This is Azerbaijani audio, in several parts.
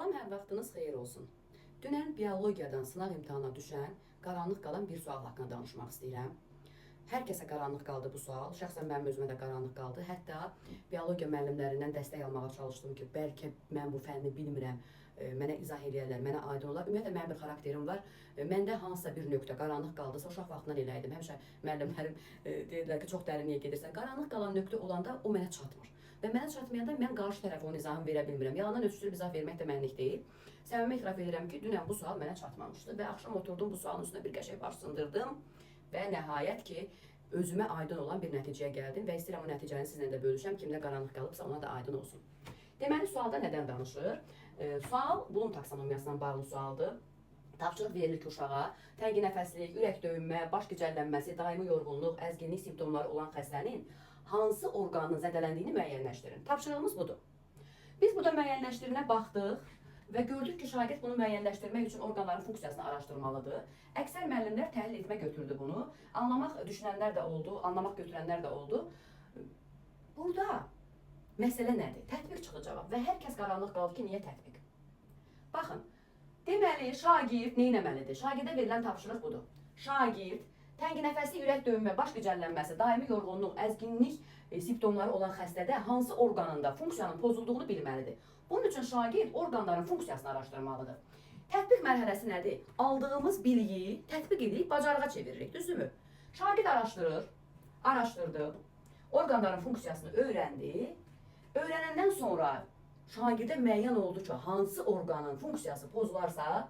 Salam, hər vaxtınız xeyir olsun. Dünən biologiyadan sınaq imtahana düşən, qaranlıq qalan bir sual haqqında danışmaq istəyirəm. Hər kəsə qaranlıq qaldı bu sual. Şəxsən mənim özümə də qaranlıq qaldı. Hətta biologiya müəllimlərindən dəstək almağa çalışdım ki, bəlkə mən bu fənni bilmirəm, mənə izah eləyərlər, mənə aydın olar. Ümumiyyətlə mənim bir xarakterim var. Məndə hansısa bir nöqtə qaranlıq qaldısa, uşaq vaxtından elə idim. Həmişə müəllimlərim deyirlər ki, çox dərinliyə gedirsən. Qaranlıq qalan nöqtə olanda o mənə çatmır. Və mənə çatmayanda mən qarşı tərəfə onun izahını verə bilmirəm. Yalandan ölçülüb izah vermək də mənlik deyil. Səmimi etiraf edirəm ki, dünən bu sual mənə çatmamışdı və axşam oturdum bu sualın üstünə bir qəşəng baş sındırdım və nəhayət ki, özümə aydın olan bir nəticəyə gəldim və istəyirəm o nəticəni sizinlə də bölüşəm. Kimdə qaranlıq qalıbsa ona da aydın olsun. Deməli, sualda nədən danışır? Sual Bloom taksonomiyasından bağlı sualdır. Tapşırıq verilir ki, uşağa təngi nəfəslik, ürək döyünmə, baş gicəllənməsi, daimi yorğunluq, əzginlik simptomları olan xəstənin hansı orqanın zədələndiyini müəyyənləşdirin. Tapşırığımız budur. Biz burada müəyyənləşdirinə baxdıq və gördük ki, şagird bunu müəyyənləşdirmək üçün orqanların funksiyasını araşdırmalıdır. Əksər müəllimlər təhlil etmə götürdü bunu. Anlamaq düşünənlər də oldu, anlamaq götürənlər də oldu. Burada məsələ nədir? Tətbiq çıxacaq və hər kəs qaranlıq qaldı ki, niyə tətbiq? Baxın, deməli, şagird nə etməlidir? Şagirdə verilən tapşırıq budur. Şagird təngi nəfəslik, ürək döyünmə, baş gicəllənməsi, daimi yorğunluq, əzginlik simptomları olan xəstədə hansı orqanında funksiyanın pozulduğunu bilməlidir. Bunun üçün şagird orqanların funksiyasını araşdırmalıdır. Tətbiq mərhələsi nədir? Aldığımız biliyi tətbiq edib bacarığa çeviririk, düzdürmü? Şagird araşdırdı, orqanların funksiyasını öyrəndi. Öyrənəndən sonra şagirdə müəyyən oldu ki, hansı orqanın funksiyası pozularsa,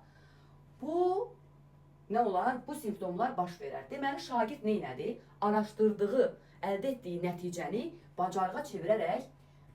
bu nə olar? Bu simptomlar baş verər. Deməli, şagird neynədir? Araşdırdığı, əldə etdiyi nəticəni bacarığa çevirərək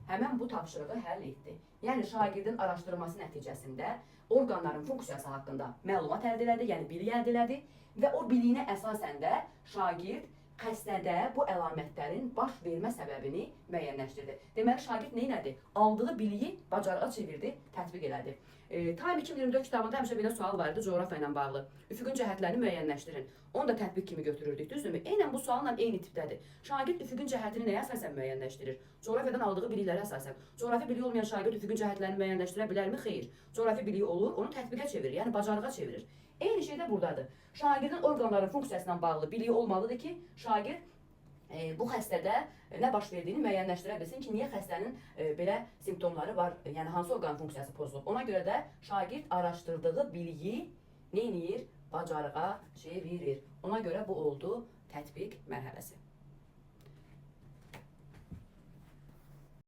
həmən bu tapşırığı həll etdi. Yəni, şagirdin araşdırması nəticəsində orqanların funksiyası haqqında məlumat əldə elədi, yəni bilik əldə elədi və o biliyinə əsasən də şagird xəstədə bu əlamətlərin baş vermə səbəbini müəyyənləşdirdi. Deməli, şagird neynədir? Aldığı biliyi bacarığa çevirdi, tətbiq elədi. Time 2024 kitabında həmişə belə sual var idi, coğrafiya ilə bağlı. Üfüqün cəhətlərini müəyyənləşdirin. Onu da tətbiq kimi götürürdük, düzdürmü? Eynən bu sualla eyni tipdədir. Şagird üfüqün cəhətini nəyə əsasən müəyyənləşdirir? Coğrafiyadan aldığı biliklərə əsasən. Coğrafi biliyi olmayan şagird üfüqün cəhətlərini müəyyənləşdirə bilərmi? Xeyr. Coğrafi biliyi olur, onu tətbiqə çevirir, yəni bacarığa çevirir. Eyni şey də buradadır. Şagirdin orqanların funksiyasına bağlı biliyi olmalıdır ki, şagird bu xəstədə nə baş verdiyini müəyyənləşdirə bilsin ki, niyə xəstənin belə simptomları var, yəni hansı orqanın funksiyası pozulub. Ona görə də şagird araşdırdığı biliyi neyniyir? Bacarığa çevirir. Ona görə bu oldu tətbiq mərhələsi.